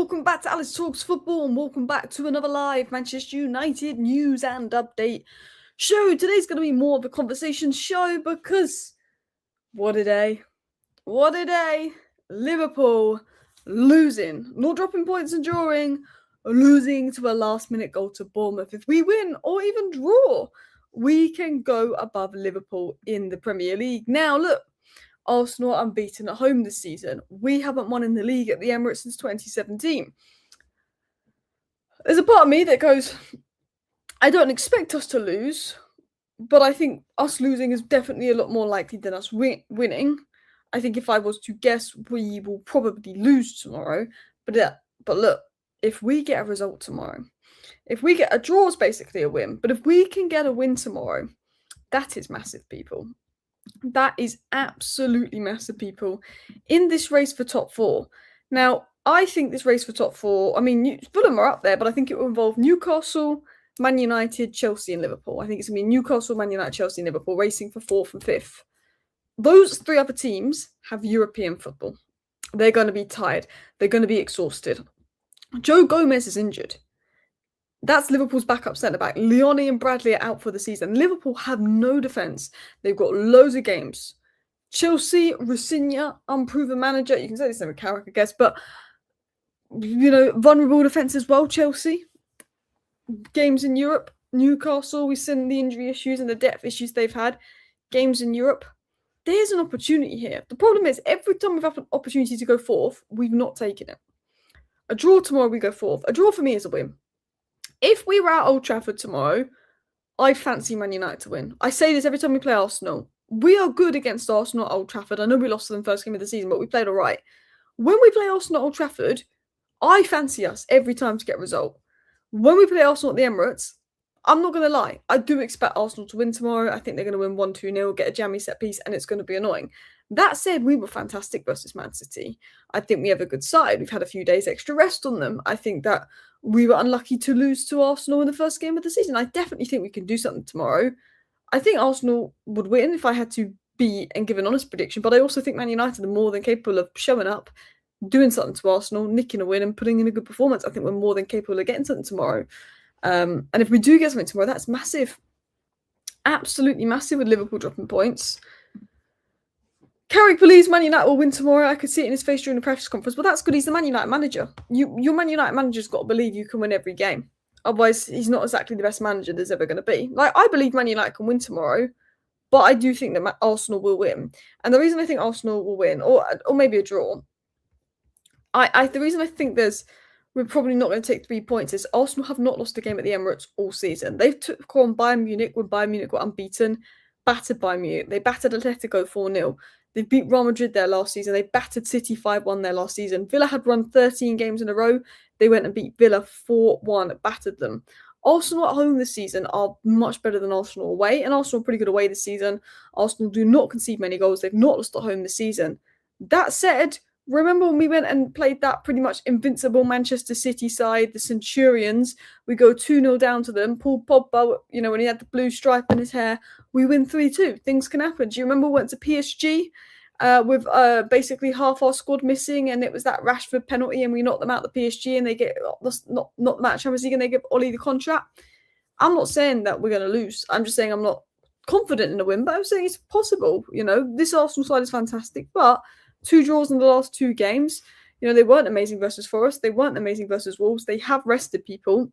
welcome back to Alice Talks Football, and welcome back to another live Manchester United news and update show. Today's going to be more of a conversation show because what a day. What a day. Liverpool losing, not dropping points and drawing, losing to a last-minute goal to Bournemouth. If we win or even draw, we can go above Liverpool in the Premier League. Now, look. Arsenal are unbeaten at home this season. We haven't won in the league at the Emirates since 2017. There's a part of me that goes, I don't expect us to lose, but I think us losing is definitely a lot more likely than us winning. I think if I was to guess, we will probably lose tomorrow. But look, if we get a result tomorrow, if we get a draw, is basically a win. But if we can get a win tomorrow, that is massive, people. That is absolutely massive, people, in this race for top four. Now, I think this race for top four, Fulham are up there, but I think it will involve Newcastle, Man United, Chelsea and Liverpool. I think it's going to be Newcastle, Man United, Chelsea and Liverpool racing for fourth and fifth. Those three other teams have European football. They're going to be tired. They're going to be exhausted. Joe Gomez is injured. That's Liverpool's backup centre-back. Leone and Bradley are out for the season. Liverpool have no defence. They've got loads of games. Chelsea, Rosinha, unproven manager. You can say the same with Carrick, I guess. But, vulnerable defence as well, Chelsea. Games in Europe. Newcastle, we've seen the injury issues and the depth issues they've had. Games in Europe. There's an opportunity here. The problem is, every time we've had an opportunity to go fourth, we've not taken it. A draw tomorrow, we go fourth. A draw for me is a win. If we were at Old Trafford tomorrow, I'd fancy Man United to win. I say this every time we play Arsenal. We are good against Arsenal at Old Trafford. I know we lost to them first game of the season, but we played all right. When we play Arsenal at Old Trafford, I fancy us every time to get a result. When we play Arsenal at the Emirates, I'm not going to lie. I do expect Arsenal to win tomorrow. I think they're going to win 1-2-0, get a jammy set piece, and it's going to be annoying. That said, we were fantastic versus Man City. I think we have a good side. We've had a few days extra rest on them. I think that we were unlucky to lose to Arsenal in the first game of the season. I definitely think we can do something tomorrow. I think Arsenal would win if I had to be and give an honest prediction, but I also think Man United are more than capable of showing up, doing something to Arsenal, nicking a win and putting in a good performance. I think we're more than capable of getting something tomorrow. And if we do get something tomorrow, that's massive. Absolutely massive with Liverpool dropping points. Carrick believes Man United will win tomorrow. I could see it in his face during the press conference. But that's good. He's the Man United manager. Your Man United manager's got to believe you can win every game. Otherwise, he's not exactly the best manager there's ever going to be. Like, I believe Man United can win tomorrow, but I do think that Arsenal will win. And the reason I think Arsenal will win, or maybe a draw, the reason I think we're probably not going to take 3 points is Arsenal have not lost a game at the Emirates all season. They've took on Bayern Munich when Bayern Munich got unbeaten, battered Bayern Munich. They battered Atletico 4-0. They beat Real Madrid there last season. They battered City 5-1 there last season. Villa had run 13 games in a row. They went and beat Villa 4-1, battered them. Arsenal at home this season are much better than Arsenal away, and Arsenal are pretty good away this season. Arsenal do not concede many goals. They've not lost at home this season. That said, remember when we went and played that pretty much invincible Manchester City side, the Centurions? We go 2-0 down to them. Paul Pogba, when he had the blue stripe in his hair, we win 3-2. Things can happen. Do you remember we went to PSG with basically half our squad missing, and it was that Rashford penalty, and we knocked them out of the PSG, and they get not the match Champions League, and they give Ollie the contract? I'm not saying that we're going to lose. I'm just saying I'm not confident in a win, but I'm saying it's possible. This Arsenal side is fantastic, but 2 draws in the last 2 games. They weren't amazing versus Forest. They weren't amazing versus Wolves. They have rested people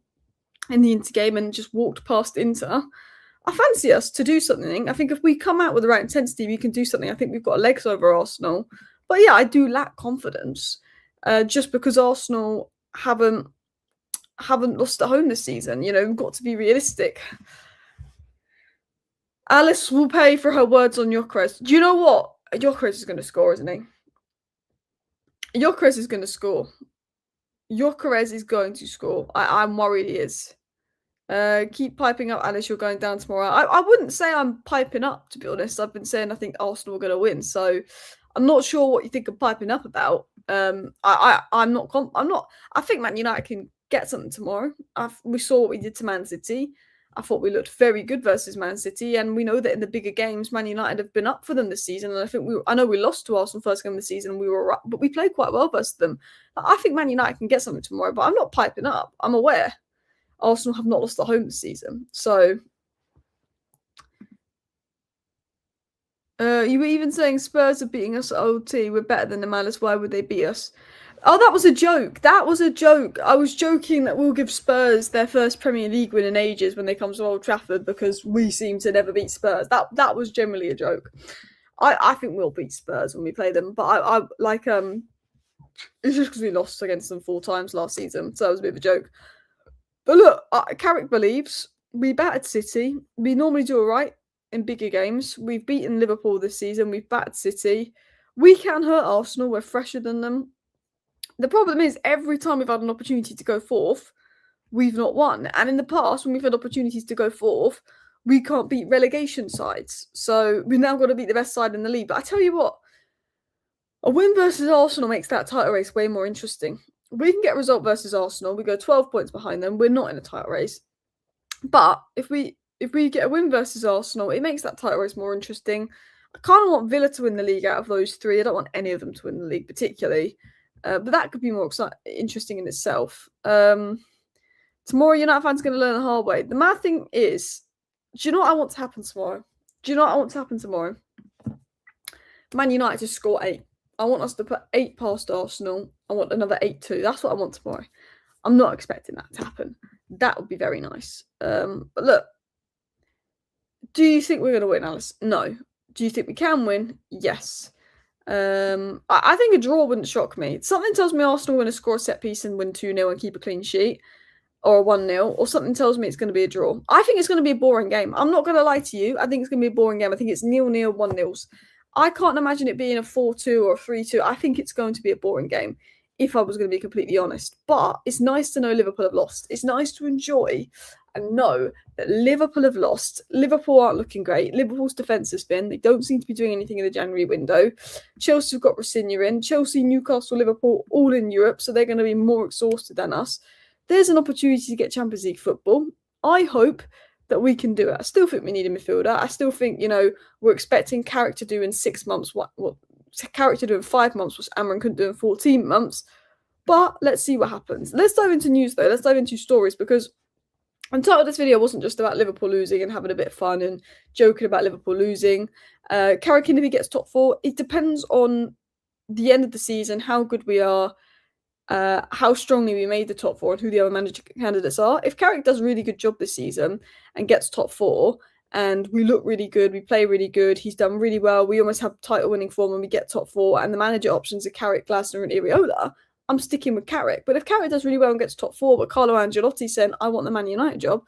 in the Inter game and just walked past Inter. I fancy us to do something. I think if we come out with the right intensity, we can do something. I think we've got legs over Arsenal. But yeah, I do lack confidence just because Arsenal haven't lost at home this season. We've got to be realistic. Alice will pay for her words on Gyökeres. Do you know what? Gyökeres is going to score, isn't he? Gyökeres is going to score. Gyökeres is going to score. I'm worried he is. Keep piping up, Alice. You're going down tomorrow. I wouldn't say I'm piping up, to be honest. I've been saying I think Arsenal are going to win. So I'm not sure what you think of piping up about. I'm not. I think Man United can get something tomorrow. We saw what we did to Man City. I thought we looked very good versus Man City, and we know that in the bigger games, Man United have been up for them this season. And I know we lost to Arsenal first game of the season, and we were right, but we played quite well versus them. I think Man United can get something tomorrow, but I'm not piping up. I'm aware Arsenal have not lost at home this season, so. You were even saying Spurs are beating us at OT. We're better than the Malice. Why would they beat us? Oh, that was a joke. That was a joke. I was joking that we'll give Spurs their first Premier League win in ages when they come to Old Trafford because we seem to never beat Spurs. That was generally a joke. I think we'll beat Spurs when we play them, but I like it's just because we lost against them 4 times last season, so that was a bit of a joke. But look, Carrick believes we battered City. We normally do all right in bigger games. We've beaten Liverpool this season. We've battered City. We can hurt Arsenal. We're fresher than them. The problem is every time we've had an opportunity to go fourth, we've not won. And in the past, when we've had opportunities to go fourth, we can't beat relegation sides. So we've now got to beat the best side in the league. But I tell you what, a win versus Arsenal makes that title race way more interesting. We can get a result versus Arsenal. We go 12 points behind them. We're not in a title race. But if we get a win versus Arsenal, it makes that title race more interesting. I kind of want Villa to win the league out of those 3. I don't want any of them to win the league particularly. But that could be more interesting in itself. Tomorrow, United fans are going to learn the hard way. The mad thing is, do you know what I want to happen tomorrow? Man United to score 8. I want us to put 8 past Arsenal. I want another 8-2. That's what I want tomorrow. I'm not expecting that to happen. That would be very nice. But look, do you think we're going to win, Alice? No. Do you think we can win? Yes. I think a draw wouldn't shock me. Something tells me Arsenal are going to score a set piece and win 2-0 and keep a clean sheet, or a 1-0, or something tells me it's going to be a draw. I think it's going to be a boring game. I'm not going to lie to you. I think it's going to be a boring game. I think it's 0-0, 1-0s. I can't imagine it being a 4-2 or a 3-2. I think it's going to be a boring game, if I was going to be completely honest. But it's nice to know Liverpool have lost. It's nice to enjoy and know that Liverpool have lost. Liverpool aren't looking great. Liverpool's defence has been. They don't seem to be doing anything in the January window. Chelsea have got Rosinha in. Chelsea, Newcastle, Liverpool, all in Europe, so they're going to be more exhausted than us. There's an opportunity to get Champions League football. I hope that we can do it. I still think we need a midfielder. I still think, we're expecting Carrick to do in 6 months what Carrick to do in 5 months, what Amorim couldn't do in 14 months. But let's see what happens. Let's dive into news, though. Let's dive into stories, because the title of this video wasn't just about Liverpool losing and having a bit of fun and joking about Liverpool losing. Carrick, if he gets top 4, it depends on the end of the season, how good we are, how strongly we made the top 4, and who the other manager candidates are. If Carrick does a really good job this season and gets top 4, and we look really good, we play really good, he's done really well, we almost have title-winning form when we get top 4, and the manager options are Carrick, Glasner and Iriola, I'm sticking with Carrick. But if Carrick does really well and gets top 4, but Carlo Ancelotti said, I want the Man United job,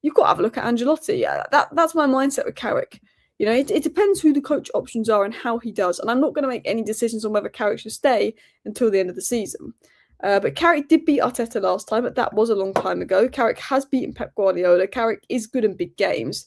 you've got to have a look at Ancelotti. That's my mindset with Carrick. It depends who the coach options are and how he does. And I'm not going to make any decisions on whether Carrick should stay until the end of the season. But Carrick did beat Arteta last time, but that was a long time ago. Carrick has beaten Pep Guardiola. Carrick is good in big games.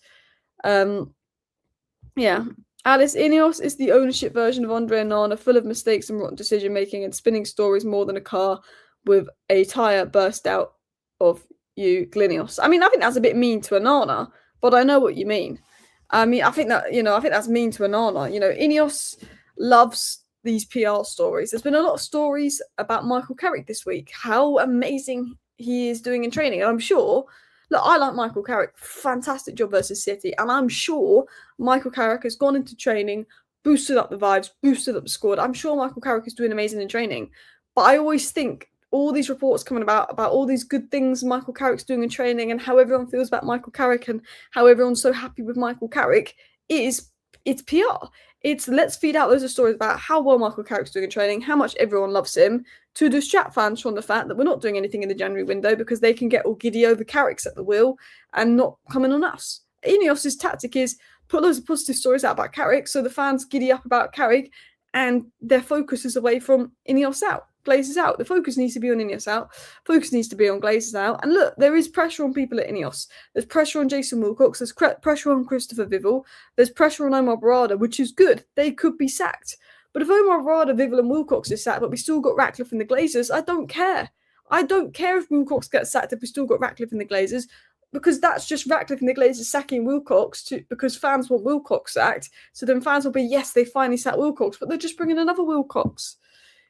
Alice, INEOS is the ownership version of Andre Onana, full of mistakes and rotten decision-making and spinning stories more than a car with a tyre burst out of you, Glinios. I think that's a bit mean to Onana, but I know what you mean. I think that's mean to Onana. INEOS loves these PR stories. There's been a lot of stories about Michael Carrick this week, how amazing he is doing in training. And I'm sure, look, I like Michael Carrick, fantastic job versus City. And I'm sure Michael Carrick has gone into training, boosted up the vibes, boosted up the squad. I'm sure Michael Carrick is doing amazing in training. But I always think all these reports coming about all these good things Michael Carrick's doing in training and how everyone feels about Michael Carrick and how everyone's so happy with Michael Carrick, it's PR. It's let's feed out loads of stories about how well Michael Carrick's doing in training, how much everyone loves him, to distract fans from the fact that we're not doing anything in the January window because they can get all giddy over Carrick's at the wheel and not coming on us. INEOS's tactic is put loads of positive stories out about Carrick so the fans giddy up about Carrick and their focus is away from INEOS out. Glazers out. The focus needs to be on INEOS out. Focus needs to be on Glazers out. And look, there is pressure on people at INEOS. There's pressure on Jason Wilcox. There's pressure on Christopher Vivel. There's pressure on Omar Barada, which is good. They could be sacked. But if Omar Barada, Vivel and Wilcox is sacked, but we still got Ratcliffe and the Glazers, I don't care. I don't care if Wilcox gets sacked if we still got Ratcliffe and the Glazers. because that's just Ratcliffe and the Glazers sacking Wilcox because fans want Wilcox sacked. So then fans will be, yes, they finally sacked Wilcox, but they're just bringing another Wilcox.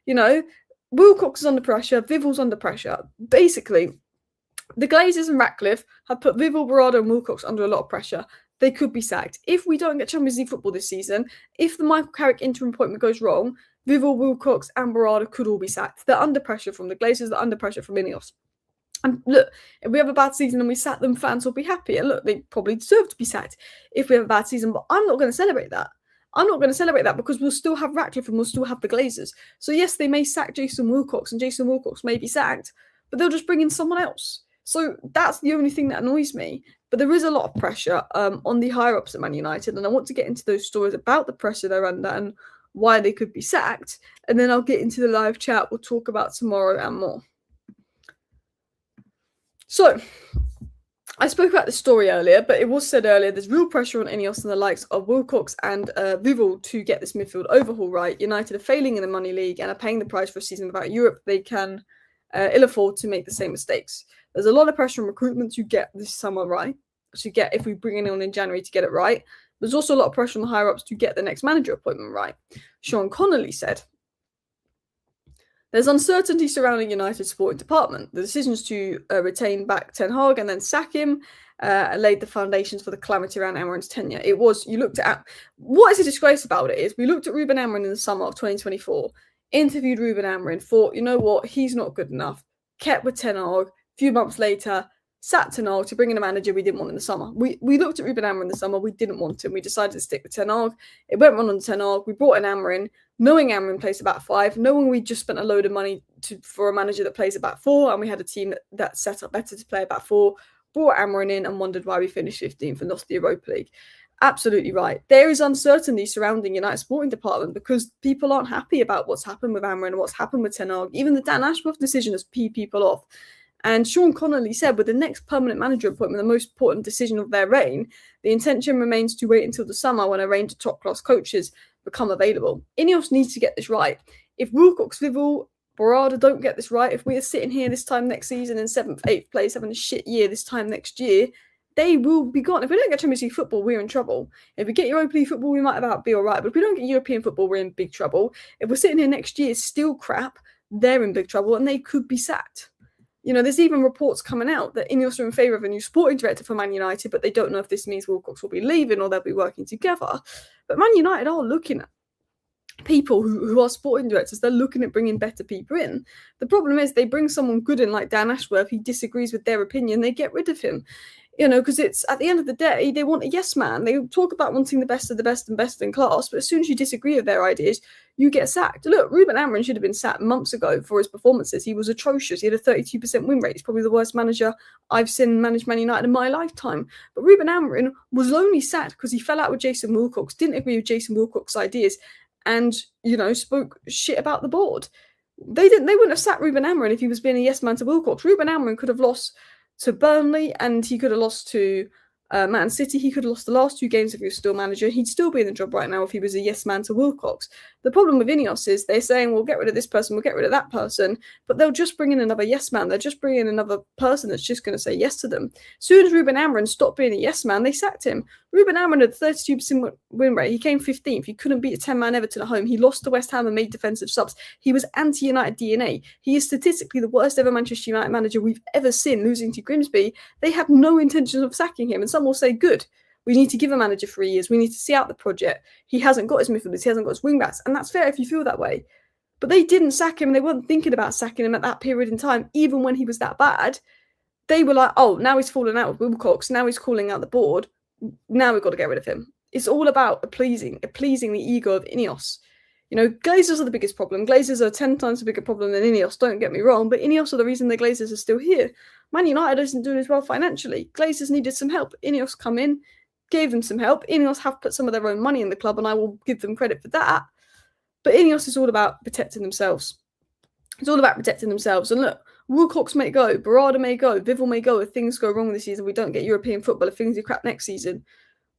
You know, Wilcox is under pressure. Vival's under pressure. Basically, the Glazers and Ratcliffe have put Vival, Berardo and Wilcox under a lot of pressure. They could be sacked. If we don't get Champions League football this season, if the Michael Carrick interim appointment goes wrong, Vival, Wilcox and Berardo could all be sacked. They're under pressure from the Glazers. They're under pressure from INEOS. And look, if we have a bad season and we sack them, fans will be happy. And look, they probably deserve to be sacked if we have a bad season. But I'm not going to celebrate that. I'm not going to celebrate that because we'll still have Ratcliffe and we'll still have the Glazers. So yes, they may sack Jason Wilcox and Jason Wilcox may be sacked, but they'll just bring in someone else. So that's the only thing that annoys me. But there is a lot of pressure on the higher-ups at Man United. And I want to get into those stories about the pressure they're under and why they could be sacked. And then I'll get into the live chat. We'll talk about tomorrow and more. So, I spoke about the story earlier, but it was said earlier there's real pressure on INEOS and the likes of Wilcox and Vival to get this midfield overhaul right. United are failing in the money league and are paying the price for a season without Europe. They can ill afford to make the same mistakes. There's a lot of pressure on recruitment to get this summer right, if we bring it on in January to get it right. There's also a lot of pressure on the higher-ups to get the next manager appointment right. Sean Connolly said, there's uncertainty surrounding United's sporting department. The decisions to retain back Ten Hag and then sack him laid the foundations for the calamity around Amorim's tenure. You looked at, what is a disgrace about it is, we looked at Ruben Amorim in the summer of 2024, interviewed Ruben Amorim, thought, you know what, he's not good enough, kept with Ten Hag, a few months later, sacked Ten Hag to bring in a manager we didn't want in the summer. We looked at Ruben Amorim in the summer, we didn't want him, we decided to stick with Ten Hag. It went wrong on Ten Hag, we brought in Amorim, knowing Amorim plays about 5, knowing we just spent a load of money for a manager that plays about 4, and we had a team that set up better to play about 4, brought Amorim in and wondered why we finished 15th and lost the Europa League. Absolutely right. There is uncertainty surrounding United sporting department because people aren't happy about what's happened with Amorim and what's happened with Ten Hag. Even the Dan Ashworth decision has peed people off. And Sean Connolly said, with the next permanent manager appointment, the most important decision of their reign, the intention remains to wait until the summer when a range of top-class coaches become available. INEOS needs to get this right. If Wilcox, Vival, Berardo don't get this right, if we're sitting here this time next season in 7th, 8th place, having a shit year this time next year, they will be gone. If we don't get Champions League football, we're in trouble. If we get Europa League football, we might be all right. But if we don't get European football, we're in big trouble. If we're sitting here next year still crap, they're in big trouble and they could be sacked. You know, there's even reports coming out that INEOS are in favour of a new sporting director for Man United, but they don't know if this means Wilcox will be leaving or they'll be working together. But Man United are looking at people who are sporting directors. They're looking at bringing better people in. The problem is they bring someone good in like Dan Ashworth. He disagrees with their opinion. They get rid of him. You know, because it's at the end of the day, they want a yes man. They talk about wanting the best of the best and best in class, but as soon as you disagree with their ideas, you get sacked. Look, Ruben Amorim should have been sacked months ago for his performances. He was atrocious. He had a 32% win rate. He's probably the worst manager I've seen manage Man United in my lifetime. But Ruben Amorim was only sacked because he fell out with Jason Wilcox, didn't agree with Jason Wilcox's ideas, and, you know, spoke shit about the board. They wouldn't have sacked Ruben Amorim if he was being a yes man to Wilcox. Ruben Amorim could have lost to Burnley and he could have lost to Man City. He could have lost the last 2 games if he was still manager. He'd still be in the job right now if he was a yes man to Wilcox. The problem with INEOS is they're saying, we'll get rid of this person, we'll get rid of that person, but they'll just bring in another yes man. They're just bringing in another person that's just going to say yes to them. As soon as Ruben Amorim stopped being a yes man, they sacked him. Ruben Amorim had 32% win rate. He came 15th. He couldn't beat a 10-man Everton at home. He lost to West Ham and made defensive subs. He was anti-United DNA. He is statistically the worst ever Manchester United manager we've ever seen, losing to Grimsby. They had no intention of sacking him, and some will say, good. We need to give a manager 3 years. We need to see out the project. He hasn't got his midfielders. He hasn't got his wing-backs, and that's fair if you feel that way. But they didn't sack him, and they weren't thinking about sacking him at that period in time, even when he was that bad. They were like, oh, now he's fallen out with Wilcox. Now he's calling out the board. Now we've got to get rid of him. It's all about pleasing the ego of INEOS. You know, Glazers are the biggest problem. Glazers are 10 times a bigger problem than INEOS, don't get me wrong, but INEOS are the reason the Glazers are still here. Man United isn't doing as well financially. Glazers needed some help. INEOS come in, gave them some help. INEOS have put some of their own money in the club, and I will give them credit for that. But INEOS is all about protecting themselves. It's all about protecting themselves. And look, Wilcox may go, Berardo may go, Vival may go if things go wrong this season. We don't get European football if things are crap next season.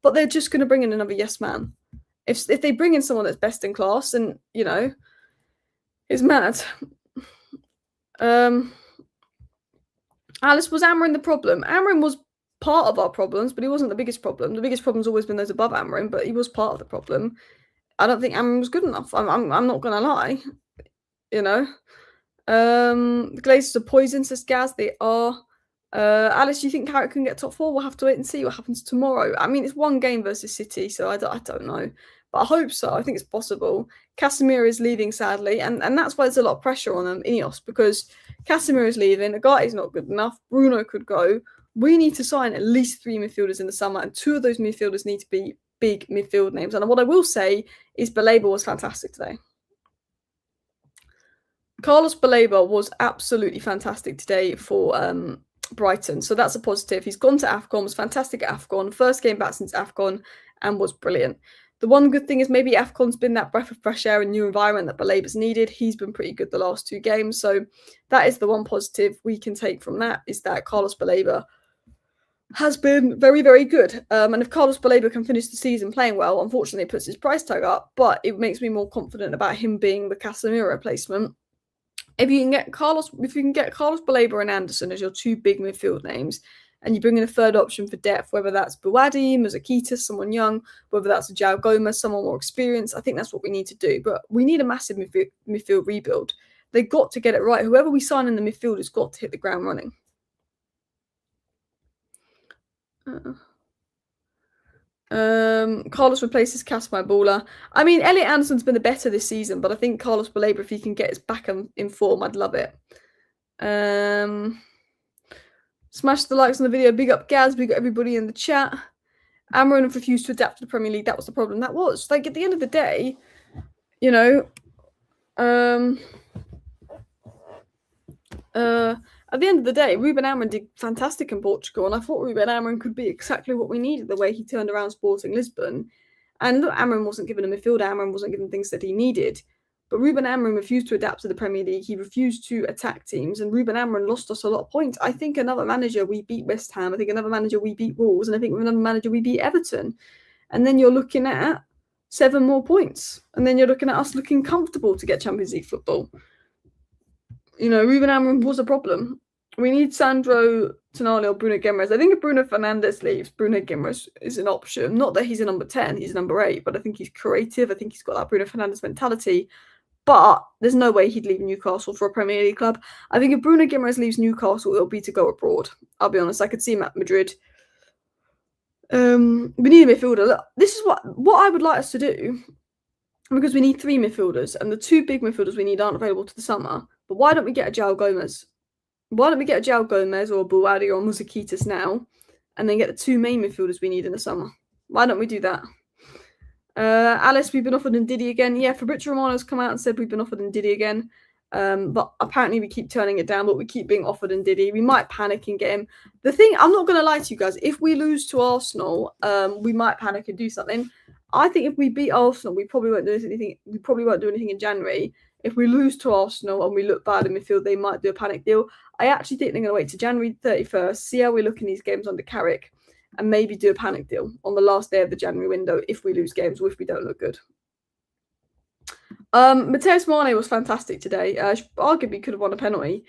But they're just going to bring in another yes man. If they bring in someone that's best in class, and, you know, it's mad. Alice, was Amorim the problem? Amorim was part of our problems, but he wasn't the biggest problem. The biggest problem's always been those above Amorim, but he was part of the problem. I don't think Amorim was good enough. I'm not gonna lie, you know. The Glazers are poison, says Gaz. They are. Alice, do you think Carrick can get top four? We'll have to wait and see what happens tomorrow. I mean, it's one game versus City, so I don't know. But I hope so. I think it's possible. Casemiro is leaving, sadly, and that's why there's a lot of pressure on them, INEOS, because Casemiro is leaving. Ugarte not good enough. Bruno could go. We need to sign at least 3 midfielders in the summer, and 2 of those midfielders need to be big midfield names. And what I will say is Baleba was fantastic today. Carlos Baleba was absolutely fantastic today for Brighton, so that's a positive. He's gone to AFCON, was fantastic at AFCON, first game back since AFCON, and was brilliant. The one good thing is maybe AFCON's been that breath of fresh air and new environment that Baleba's needed. He's been pretty good the last 2 games, so that is the one positive we can take from that, is that Carlos Baleba has been very, very good. And if Carlos Baleba can finish the season playing well, unfortunately it puts his price tag up, but it makes me more confident about him being the Casemiro replacement. If you can get Carlos Baleba and Anderson as your 2 big midfield names, and you bring in a third option for depth, whether that's Buwadi, Muzakitas, someone young, whether that's a João Gomez, someone more experienced, I think that's what we need to do. But we need a massive midfield rebuild. They've got to get it right. Whoever we sign in the midfield has got to hit the ground running. Carlos replaces Casper Baller. I mean, Elliot Anderson's been the better this season, but I think Carlos Baleba, if he can get his back in form, I'd love it. Smash the likes on the video. Big up Gaz. Big up everybody in the chat. Amorim refused to adapt to the Premier League. That was the problem. That was like at the end of the day, you know. At the end of the day, Ruben Amorim did fantastic in Portugal, and I thought Ruben Amorim could be exactly what we needed, the way he turned around Sporting Lisbon. And look, Amorim wasn't given a midfield, Amorim wasn't given things that he needed. But Ruben Amorim refused to adapt to the Premier League. He refused to attack teams, and Ruben Amorim lost us a lot of points. I think another manager, we beat West Ham. I think another manager, we beat Wolves. And I think with another manager, we beat Everton. And then you're looking at 7 more points. And then you're looking at us looking comfortable to get Champions League football. You know, Ruben Amorim was a problem. We need Sandro Tonali or Bruno Guimaraes. I think if Bruno Fernandes leaves, Bruno Guimaraes is an option. Not that he's a number 10, he's a number 8, but I think he's creative. I think he's got that Bruno Fernandes mentality. But there's no way he'd leave Newcastle for a Premier League club. I think if Bruno Guimaraes leaves Newcastle, it'll be to go abroad. I'll be honest. I could see him at Madrid. We need a midfielder. Look, this is what I would like us to do, because we need 3 midfielders, and the 2 big midfielders we need aren't available to the summer. But why don't we get a João Gomez? Why don't we get a João Gomez or a Buwadi or a Muzakitas now, and then get the 2 main midfielders we need in the summer? Why don't we do that? Alice, we've been offered Ndidi again. Yeah, Fabrizio Romano's come out and said we've been offered Ndidi again. But apparently we keep turning it down, but we keep being offered Ndidi. We might panic and get him. The thing, I'm not going to lie to you guys, if we lose to Arsenal, we might panic and do something. I think if we beat Arsenal, we probably won't do anything. We probably won't do anything in January. If we lose to Arsenal and we look bad in midfield, they might do a panic deal. I actually think they're going to wait to January 31st, see how we look in these games under Carrick, and maybe do a panic deal on the last day of the January window if we lose games or if we don't look good. Mateus Mane was fantastic today. Arguably could have won a penalty.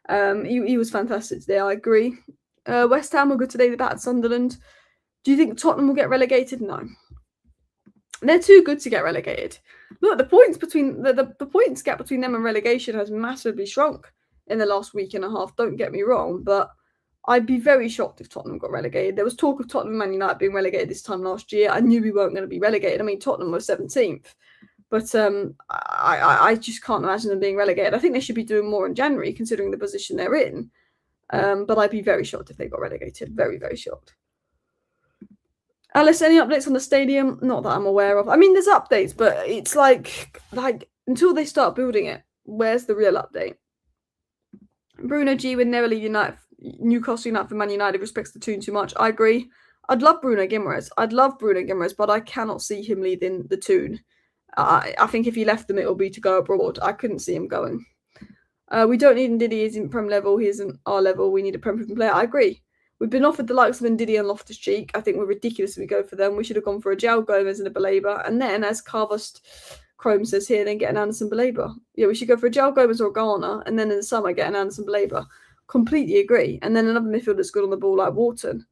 He was fantastic today, I agree. West Ham were good today. They battered Sunderland. Do you think Tottenham will get relegated? No. They're too good to get relegated. Look, the points between the points gap between them and relegation has massively shrunk in the last week and a half. Don't get me wrong, but I'd be very shocked if Tottenham got relegated. There was talk of Tottenham and Man United being relegated this time last year. I knew we weren't going to be relegated. I mean, Tottenham was 17th, but I just can't imagine them being relegated. I think they should be doing more in January, considering the position they're in. But I'd be very shocked if they got relegated. Very, very shocked. Alice, any updates on the stadium? Not that I'm aware of. I mean, there's updates, but it's like until they start building it, where's the real update? Bruno G would never leave Newcastle United for Man United. Respects the Toon too much. I agree. I'd love Bruno Guimaraes, but I cannot see him leading the Toon. I think if he left them, it will be to go abroad. I couldn't see him going. We don't need Ndidi. He isn't Prem level. He isn't our level. We need a Prem player. I agree. We've been offered the likes of Ndidi and Loftus-Cheek. I think we're ridiculous if we go for them. We should have gone for a João Gomez and a Baleba. And then, as Carvust Chrome says here, then get an Anderson Baleba. Yeah, we should go for a João Gomez or a Garner. And then in the summer, get an Anderson Baleba. Completely agree. And then another midfielder that's good on the ball like Wharton.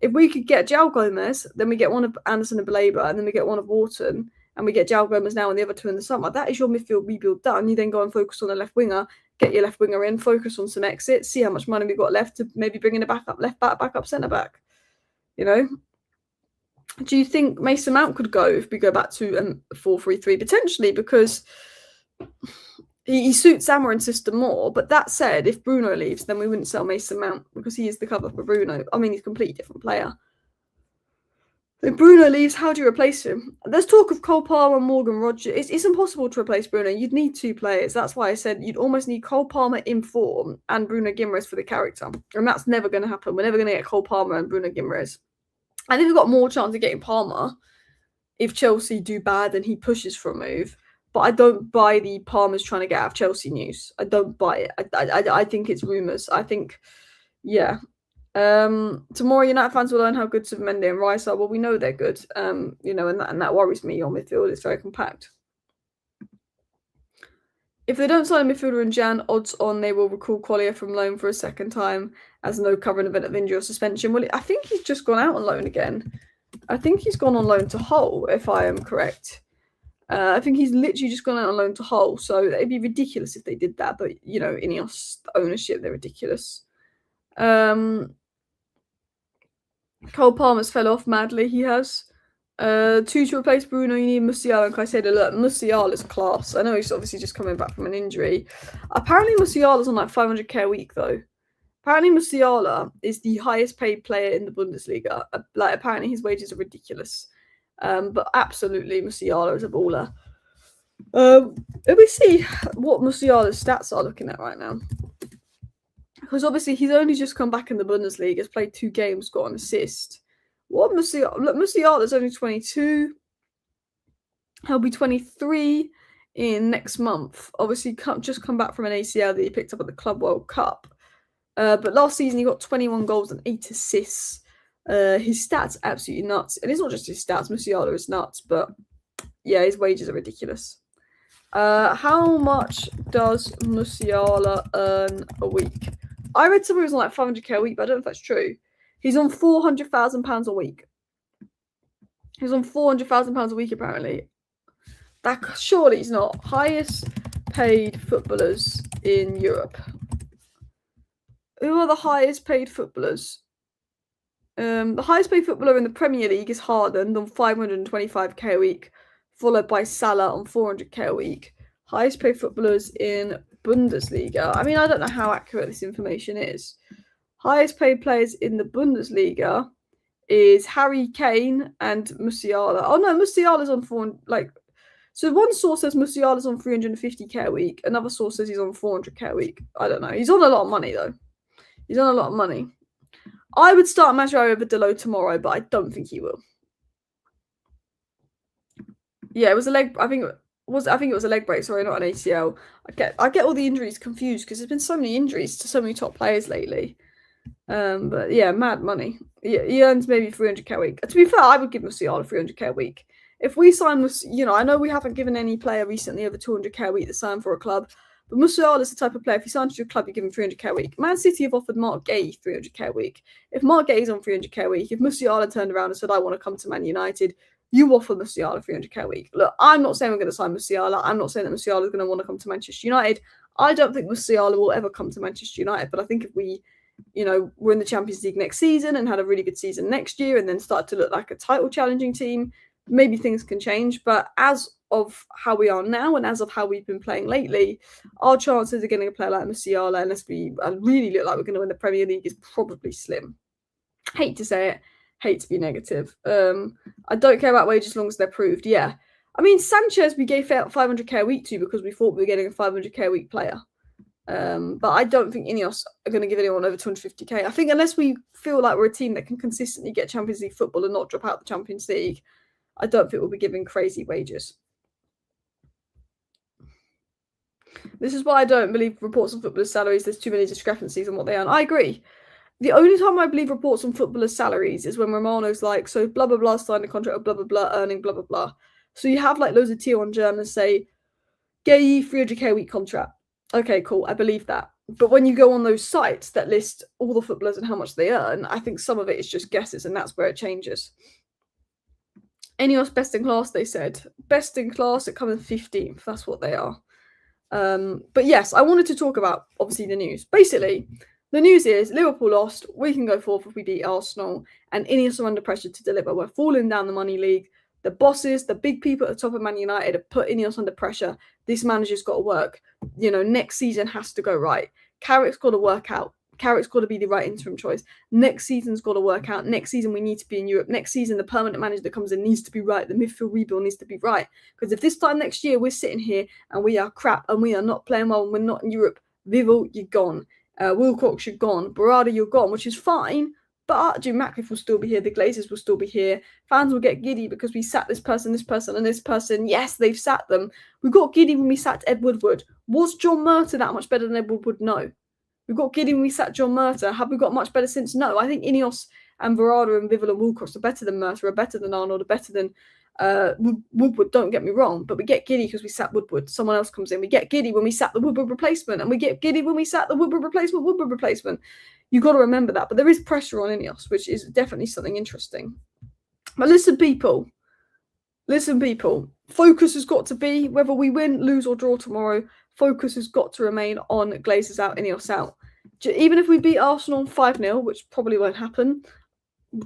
If we could get João Gomez, then we get one of Anderson and Baleba, and then we get one of Wharton, and we get João Gomez now and the other two in the summer. That is your midfield rebuild done. You then go and focus on the left winger, get your left winger in, focus on some exits, see how much money we've got left to maybe bring in a backup left back, backup centre back. You know? Do you think Mason Mount could go if we go back to 4-3-3? Potentially, because he suits Amorim's system more. But that said, if Bruno leaves, then we wouldn't sell Mason Mount because he is the cover for Bruno. I mean, he's a completely different player. If Bruno leaves, how do you replace him? There's talk of Cole Palmer and Morgan Rogers. It's impossible to replace Bruno. You'd need two players. That's why I said you'd almost need Cole Palmer in form and Bruno Guimaraes for the character. And that's never going to happen. We're never going to get Cole Palmer and Bruno Guimaraes. I think we've got more chance of getting Palmer if Chelsea do bad and he pushes for a move. But I don't buy the Palmer's trying to get out of Chelsea news. I don't buy it. I think it's rumours. I think, yeah. Tomorrow United fans will learn how good Mendy and Rice are. Well, we know they're good. And that worries me on midfield. It's very compact. If they don't sign a midfielder in Jan, odds on they will recall Collier from loan for a second time as no current event of injury or suspension. Well, I think he's just gone out on loan again. I think he's gone on loan to Hull, if I am correct. I think he's literally just gone out on loan to Hull. So it'd be ridiculous if they did that. But, INEOS ownership, they're ridiculous. Cole Palmer's fell off madly. He has. Two to replace Bruno, you need Musiala and Caicedo. Look, Musiala's class. I know he's obviously just coming back from an injury. Apparently, Musiala's on like 500k a week, though. Apparently, Musiala is the highest paid player in the Bundesliga. Apparently, his wages are ridiculous. But absolutely, Musiala is a baller. Let me see what Musiala's stats are looking at right now. Because obviously, he's only just come back in the Bundesliga. He's played 2 games, got an assist. What Musiala? Look, Musiala's only 22. He'll be 23 in next month. Obviously, just come back from an ACL that he picked up at the Club World Cup. But last season, he got 21 goals and 8 assists. His stats are absolutely nuts. And it's not just his stats. Musiala is nuts. But, yeah, his wages are ridiculous. How much does Musiala earn a week? I read somewhere he was on like 500k a week, but I don't know if that's true. He's on £400,000 a week. He's on £400,000 a week, apparently. That surely he's not. Highest paid footballers in Europe. Who are the highest paid footballers? The highest paid footballer in the Premier League is Haaland on 525k a week, followed by Salah on 400k a week. Highest paid footballers in Bundesliga. I mean, I don't know how accurate this information is. Highest paid players in the Bundesliga is Harry Kane and Musiala. Oh no, Musiala's on 400. So one source says Musiala's on 350k a week. Another source says he's on 400k a week. I don't know. He's on a lot of money though. He's on a lot of money. I would start Managerial over Delo tomorrow, but I don't think he will. Yeah, it was a leg. I think it was a leg break. Sorry, not an ACL. I get all the injuries confused because there's been so many injuries to so many top players lately. But yeah, mad money. He earns maybe 300k a week. To be fair, I would give Musiala 300k a week. If we sign with, I know we haven't given any player recently over 200k a week that signed for a club, but Musiala is the type of player, if he signs to your club, you give him 300k a week. Man City have offered Mark Gay 300k a week. If Mark Gay's on 300k a week, if Musiala turned around and said, I want to come to Man United, you offer Musiala 300k a week. Look, I'm not saying we're going to sign Musiala. I'm not saying that Musiala is going to want to come to Manchester United. I don't think Musiala will ever come to Manchester United, but I think if we we're in the Champions League next season and had a really good season next year and then start to look like a title challenging team, maybe things can change. But as of how we are now and as of how we've been playing lately, our chances of getting a player like Musiala, unless we really look like we're going to win the Premier League, is probably slim. Hate to say it, hate to be negative. I don't care about wages as long as they're proved. Yeah. I mean, Sanchez, we gave 500k a week to because we thought we were getting a 500k a week player. But I don't think INEOS are going to give anyone over 250k. I think unless we feel like we're a team that can consistently get Champions League football and not drop out the Champions League, I don't think we'll be giving crazy wages. This is why I don't believe reports on footballers' salaries. There's too many discrepancies on what they earn. I agree. The only time I believe reports on footballers' salaries is when Romano's like, so blah, blah, blah, signed a contract with blah, blah, blah, earning blah, blah, blah. So you have like loads of tier 1 journalists say, Gay 300k a week contract. Okay, cool. I believe that. But when you go on those sites that list all the footballers and how much they earn, I think some of it is just guesses, and that's where it changes. INEOS best in class, they said. Best in class at coming 15th. That's what they are. But yes, I wanted to talk about, obviously, the news. Basically, the news is Liverpool lost. We can go fourth if we beat Arsenal. And INEOS are under pressure to deliver. We're falling down the money league. The bosses, the big people at the top of Man United have put INEOS under pressure. This manager's got to work. You know, next season has to go right. Carrick's got to work out. Carrick's got to be the right interim choice. Next season's got to work out. Next season we need to be in Europe. Next season the permanent manager that comes in needs to be right. The midfield rebuild needs to be right. Because if this time next year we're sitting here and we are crap and we are not playing well and we're not in Europe, Vivo, you're gone. Wilcox, you're gone. Barada, you're gone, which is fine. But Jim Ratcliffe will still be here. The Glazers will still be here. Fans will get giddy because we sat this person, and this person. Yes, they've sat them. We got giddy when we sat Ed Woodward. Was John Murta that much better than Ed Woodward? No. We got giddy when we sat John Murta. Have we got much better since? No. I think INEOS and Varada and Vivel and Wilcox are better than Murta, are better than Arnold, are better than Woodward, don't get me wrong. But we get giddy because we sat Woodward. Someone else comes in. We get giddy when we sat the Woodward replacement. And we get giddy when we sat the Woodward replacement. You've got to remember that. But there is pressure on INEOS, which is definitely something interesting. But listen, people. Focus has got to be, whether we win, lose or draw tomorrow, focus has got to remain on Glazers out, INEOS out. Even if we beat Arsenal 5-0, which probably won't happen,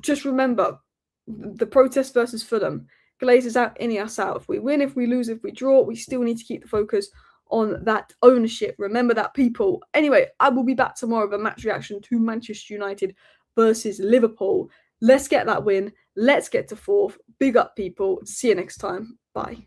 just remember the protest versus Fulham. Glazers out, INEOS out. If we win, if we lose, if we draw, we still need to keep the focus on that ownership. Remember that, people. Anyway, I will be back tomorrow with a match reaction to Manchester United versus Liverpool. Let's get that win. Let's get to fourth. Big up, people. See you next time. Bye.